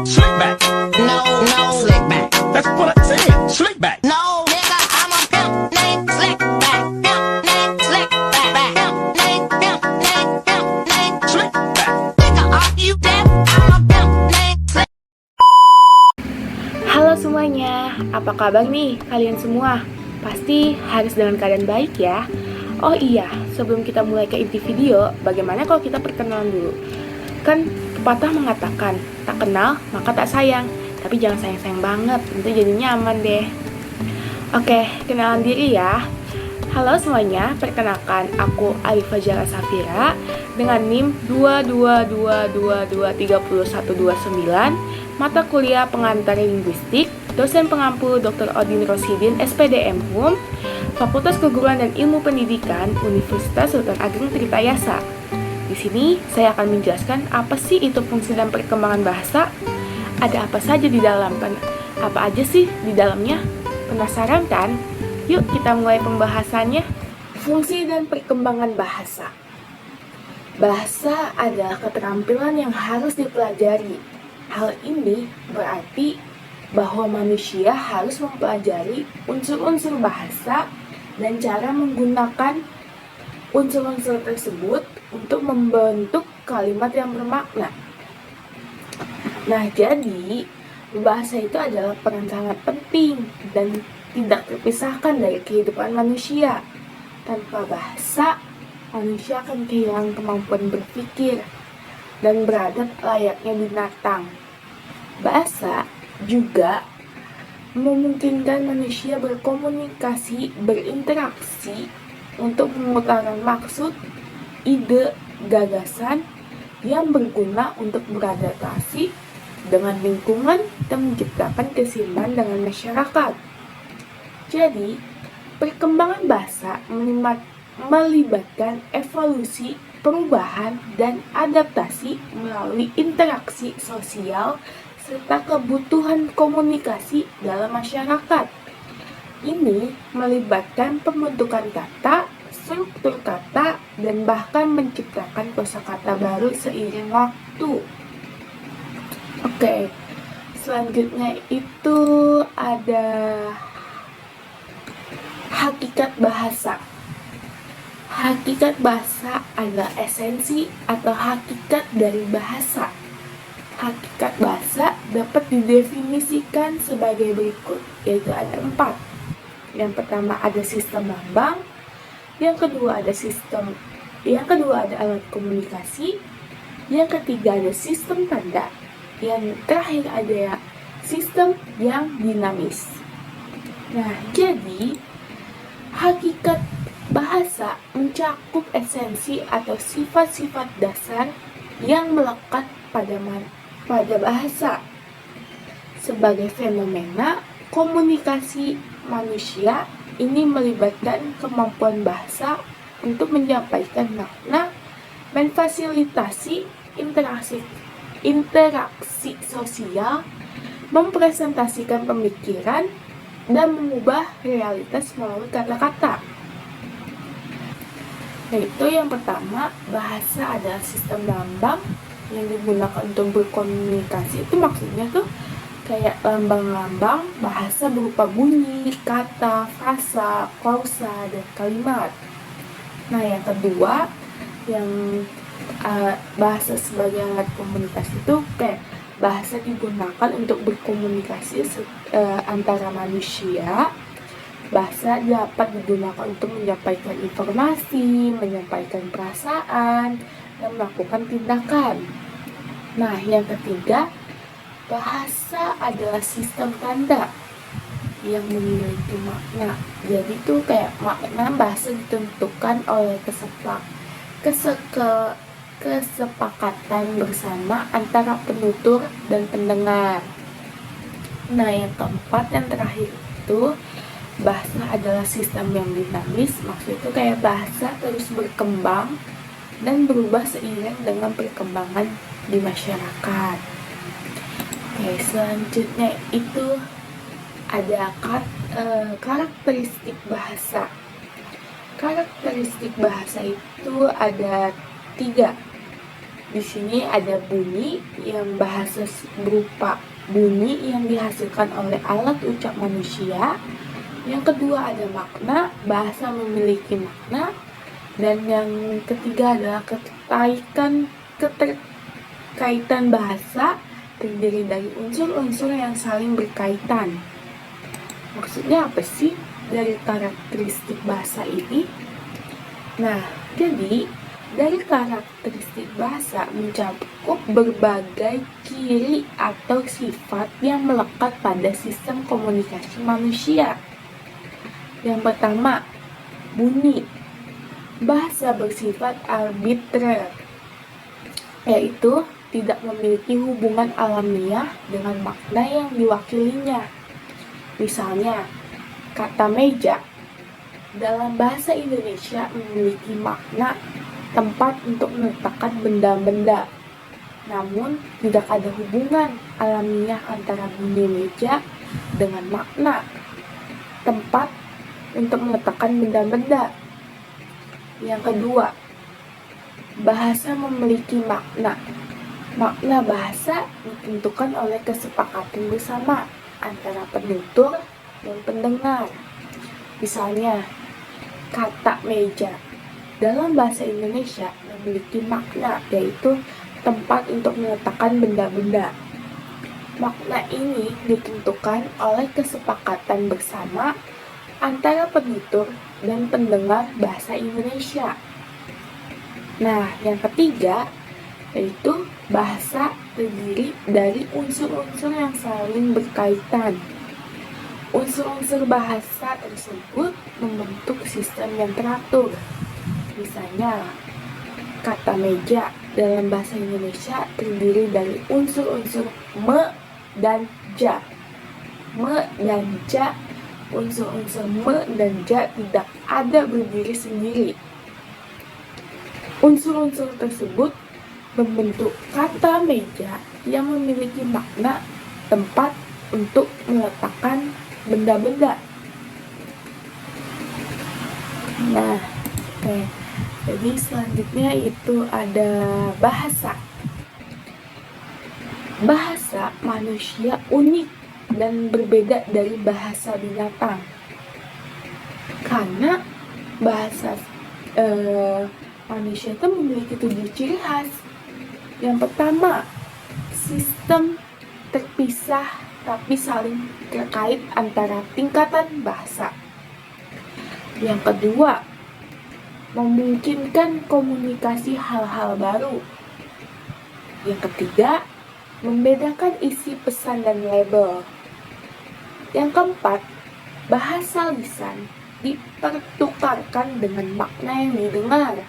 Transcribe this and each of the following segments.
Slick back. No, no, slick back. That's what I said. Slick back. No, nigga, I'm a pimp named Slick back. Pimp named Slick back. Pimp named Slick back. Nigga, are you deaf? I'm a pimp named Slick. Halo semuanya, apa kabar nih kalian semua? Pasti harus dengan keadaan baik ya. Oh iya, sebelum kita mulai ke inti video, bagaimana kalau kita perkenalan dulu? Kan pepatah mengatakan, tak kenal maka tak sayang. Tapi jangan sayang-sayang banget, nanti jadi nyaman deh. Oke, kenalan diri ya. Halo semuanya, perkenalkan aku Alifa Jara Safira dengan NIM 222223129, mata kuliah pengantar linguistik, dosen pengampu Dr. Odin Rosidin, SPD MHUM, Fakultas Keguruan dan Ilmu Pendidikan, Universitas Sultan Ageng Tirtayasa. Di sini saya akan menjelaskan apa sih itu fungsi dan perkembangan bahasa. Ada apa saja di dalam? Apa aja sih di dalamnya? Penasaran kan? Yuk kita mulai pembahasannya. Fungsi dan perkembangan bahasa. Bahasa adalah keterampilan yang harus dipelajari. Hal ini berarti bahwa manusia harus mempelajari unsur-unsur bahasa dan cara menggunakan unsur-unsur tersebut untuk membentuk kalimat yang bermakna. Nah, jadi bahasa itu adalah peran sangat penting dan tidak terpisahkan dari kehidupan manusia. Tanpa bahasa, manusia akan kehilangan kemampuan berpikir dan beradab layaknya binatang. Bahasa juga memungkinkan manusia berkomunikasi, berinteraksi untuk mengutarakan maksud, ide, gagasan yang berguna untuk beradaptasi dengan lingkungan dan menciptakan keseimbangan dengan masyarakat. Jadi, perkembangan bahasa melibatkan evolusi, perubahan, dan adaptasi melalui interaksi sosial serta kebutuhan komunikasi dalam masyarakat. Ini melibatkan pembentukan kata, struktur kata, dan bahkan menciptakan kosakata baru seiring waktu. Oke, selanjutnya itu ada hakikat bahasa. Hakikat bahasa adalah esensi atau hakikat dari bahasa. Hakikat bahasa dapat didefinisikan sebagai berikut, yaitu ada 4. Yang pertama ada sistem lambang, yang kedua ada alat komunikasi, yang ketiga ada sistem tanda, yang terakhir ada sistem yang dinamis. Nah, jadi hakikat bahasa mencakup esensi atau sifat-sifat dasar yang melekat pada bahasa sebagai fenomena komunikasi manusia. Ini melibatkan kemampuan bahasa untuk menyampaikan makna, memfasilitasi interaksi sosial, mempresentasikan pemikiran, dan mengubah realitas melalui kata-kata. Yaitu yang pertama, bahasa adalah sistem lambang yang digunakan untuk berkomunikasi. Itu maksudnya tuh kayak lambang-lambang bahasa berupa bunyi, kata, frasa, klausa, dan kalimat. Nah, yang kedua, yang bahasa sebagai alat komunikasi itu kayak bahasa digunakan untuk berkomunikasi antara manusia. Bahasa dapat digunakan untuk menyampaikan informasi, menyampaikan perasaan, dan melakukan tindakan. Nah, yang ketiga, bahasa adalah sistem tanda yang memiliki makna. Jadi tuh kayak makna bahasa ditentukan oleh kesepakatan bersama antara penutur dan pendengar. Nah, yang keempat, yang terakhir itu bahasa adalah sistem yang dinamis. Maksudnya itu kayak bahasa terus berkembang dan berubah seiring dengan perkembangan di masyarakat. Oke, selanjutnya itu ada karakteristik bahasa. Karakteristik bahasa itu ada 3. Di sini ada bunyi yang bahasa berupa bunyi yang dihasilkan oleh alat ucap manusia. Yang kedua ada makna, bahasa memiliki makna. Dan yang ketiga adalah keterkaitan bahasa terdiri dari unsur-unsur yang saling berkaitan. Maksudnya apa sih dari karakteristik bahasa ini? Nah, jadi dari karakteristik bahasa mencakup berbagai ciri atau sifat yang melekat pada sistem komunikasi manusia. Yang pertama, bunyi. Bahasa bersifat arbitrer, yaitu tidak memiliki hubungan alamiah dengan makna yang diwakilinya. Misalnya, kata meja dalam bahasa Indonesia memiliki makna tempat untuk meletakkan benda-benda. Namun, tidak ada hubungan alamiah antara bunyi meja dengan makna tempat untuk meletakkan benda-benda. Yang kedua, bahasa memiliki makna. Makna bahasa ditentukan oleh kesepakatan bersama antara penutur dan pendengar. Misalnya, kata meja dalam bahasa Indonesia memiliki makna, yaitu tempat untuk meletakkan benda-benda. Makna ini ditentukan oleh kesepakatan bersama antara penutur dan pendengar bahasa Indonesia. Nah, yang ketiga yaitu bahasa terdiri dari unsur-unsur yang saling berkaitan. Unsur-unsur bahasa tersebut membentuk sistem yang teratur. Misalnya, kata meja dalam bahasa Indonesia terdiri dari unsur-unsur me dan ja. Me dan ja, unsur-unsur me dan ja tidak ada berdiri sendiri. Unsur-unsur tersebut membentuk kata meja yang memiliki makna tempat untuk meletakkan benda-benda. Nah, jadi selanjutnya itu ada bahasa. Bahasa manusia unik dan berbeda dari bahasa binatang. Karena bahasa manusia itu memiliki 7 ciri khas. Yang pertama, sistem terpisah tapi saling terkait antara tingkatan bahasa. Yang kedua, memungkinkan komunikasi hal-hal baru. Yang ketiga, membedakan isi pesan dan label. Yang keempat, bahasa lisan dipertukarkan dengan makna yang didengar.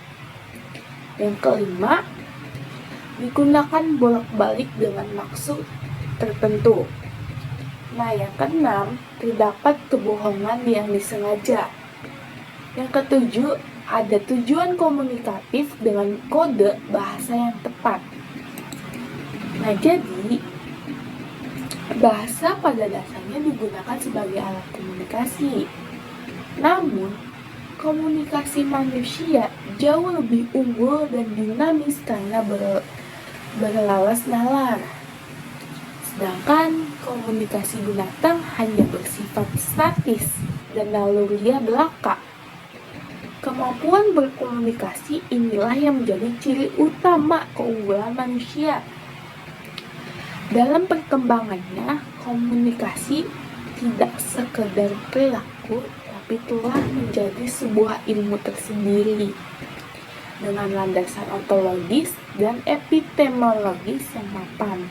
Yang kelima, digunakan bolak-balik dengan maksud tertentu. Nah, yang keenam, terdapat kebohongan yang disengaja. Yang ketujuh, ada tujuan komunikatif dengan kode bahasa yang tepat. Nah, jadi bahasa pada dasarnya digunakan sebagai alat komunikasi. Namun, komunikasi manusia jauh lebih unggul dan dinamis karena berlawas nalar. Sedangkan komunikasi binatang hanya bersifat statis dan naluriah belaka. Kemampuan berkomunikasi inilah yang menjadi ciri utama keunggulan manusia. Dalam perkembangannya, komunikasi tidak sekedar perilaku, tapi telah menjadi sebuah ilmu tersendiri dengan landasan ontologis dan epistemologis yang mapan.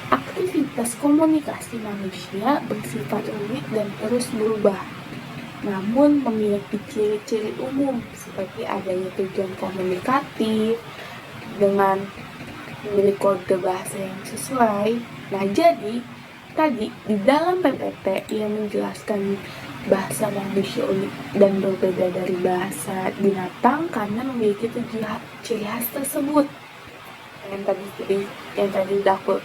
Aktivitas komunikasi manusia bersifat unik dan terus berubah, namun memiliki ciri-ciri umum seperti adanya tujuan komunikatif dengan memiliki kode bahasa yang sesuai. Nah, jadi tadi di dalam PPT yang menjelaskan bahasa manusia unik dan berbeda dari bahasa binatang karena memiliki 7 ciri khas tersebut. Yang tadi udah aku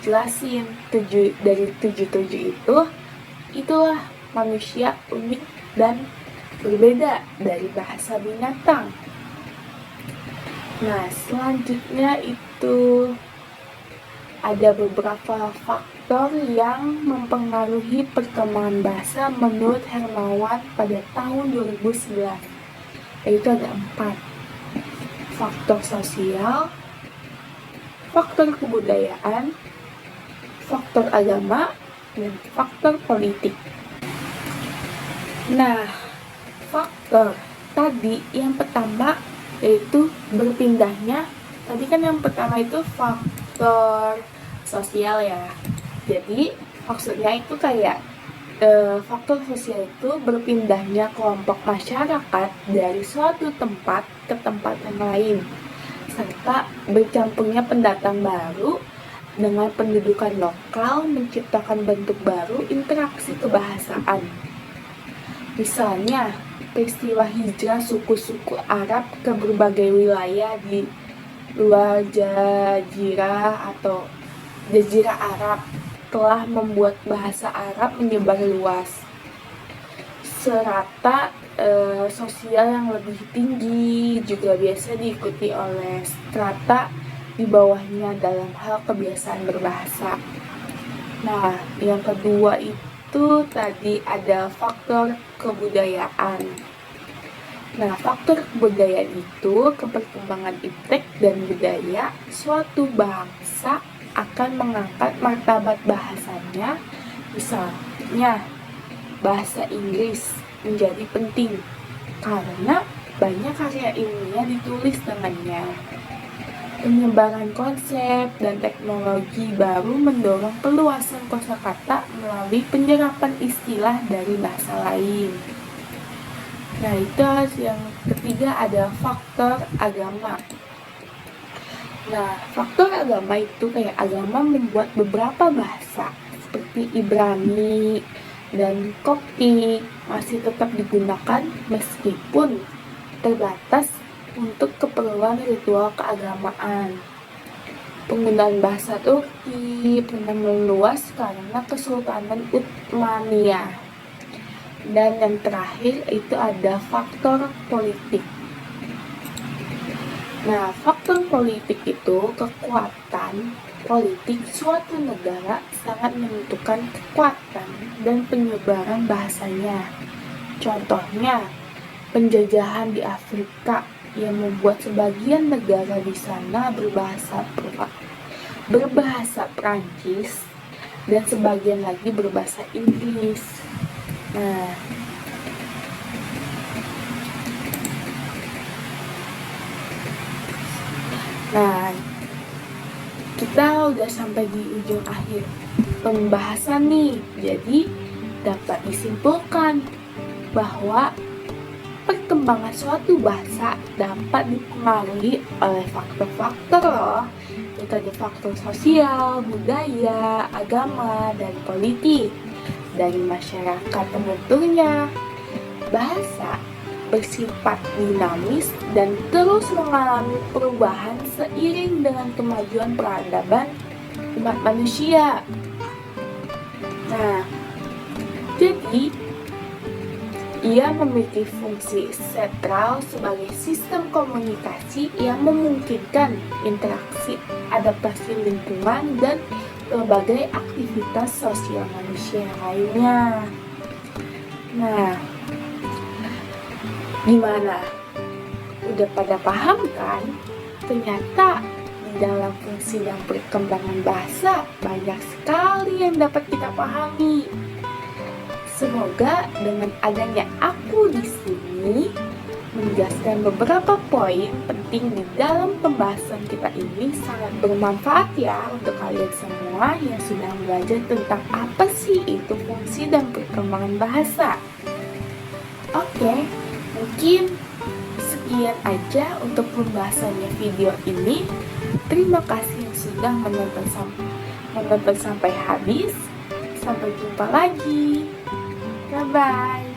jelasin, 7 dari 7 itulah manusia unik dan berbeda dari bahasa binatang. Nah, selanjutnya itu ada beberapa faktor yang mempengaruhi perkembangan bahasa menurut Hermawan pada tahun 2011. Yaitu ada 4. Faktor sosial, faktor kebudayaan, faktor agama, dan faktor politik. Nah, faktor tadi yang pertama yaitu berpindahnya. Tadi kan yang pertama itu faktor sosial ya. Jadi maksudnya itu kayak faktor sosial itu berpindahnya kelompok masyarakat dari suatu tempat ke tempat yang lain, serta bercampurnya pendatang baru dengan pendudukan lokal menciptakan bentuk baru interaksi kebahasaan. Misalnya, peristiwa hijrah suku-suku Arab ke berbagai wilayah di luar Jazirah atau Jazirah Arab telah membuat bahasa Arab menyebar luas. Serata sosial yang lebih tinggi juga biasa diikuti oleh strata di bawahnya dalam hal kebiasaan berbahasa. Nah, yang kedua itu tadi ada faktor kebudayaan. Nah, faktor kebudayaan itu keperkembangan iptek dan budaya suatu bangsa akan mengangkat martabat bahasanya. Misalnya, bahasa Inggris menjadi penting karena banyak karya ilmiah ditulis dengannya. Penyebaran konsep dan teknologi baru mendorong peluasan kosakata melalui penyerapan istilah dari bahasa lain. Nah, itu yang ketiga ada faktor agama. Nah, faktor agama itu kayak agama membuat beberapa bahasa seperti Ibrani dan Koptik masih tetap digunakan meskipun terbatas untuk keperluan ritual keagamaan. Penggunaan bahasa Turki pernah meluas karena Kesultanan Utsmaniyah. Dan yang terakhir itu ada faktor politik. Nah, faktor politik itu kekuatan politik suatu negara sangat menentukan kekuatan dan penyebaran bahasanya. Contohnya, penjajahan di Afrika yang membuat sebagian negara di sana berbahasa Prancis dan sebagian lagi berbahasa Inggris. Nah, kita udah sampai di ujung akhir pembahasan nih. Jadi dapat disimpulkan bahwa perkembangan suatu bahasa dapat dipengaruhi oleh faktor-faktor loh. Itu ada faktor sosial, budaya, agama, dan politik. Dari masyarakat pembentuknya, bahasa bersifat dinamis dan terus mengalami perubahan seiring dengan kemajuan peradaban umat manusia. Nah, jadi ia memiliki fungsi sentral sebagai sistem komunikasi yang memungkinkan interaksi, adaptasi lingkungan, dan berbagai aktivitas sosial manusia lainnya. Nah, gimana? Udah pada paham kan? Ternyata di dalam fungsi dan perkembangan bahasa banyak sekali yang dapat kita pahami. Semoga dengan adanya aku di sini menjelaskan beberapa poin penting di dalam pembahasan kita ini sangat bermanfaat ya untuk kalian semua yang sedang belajar tentang apa sih itu fungsi dan perkembangan bahasa. Oke, mungkin sekian aja untuk pembahasannya video ini. Terima kasih yang sudah menonton sampai habis. Sampai jumpa lagi. Bye-bye.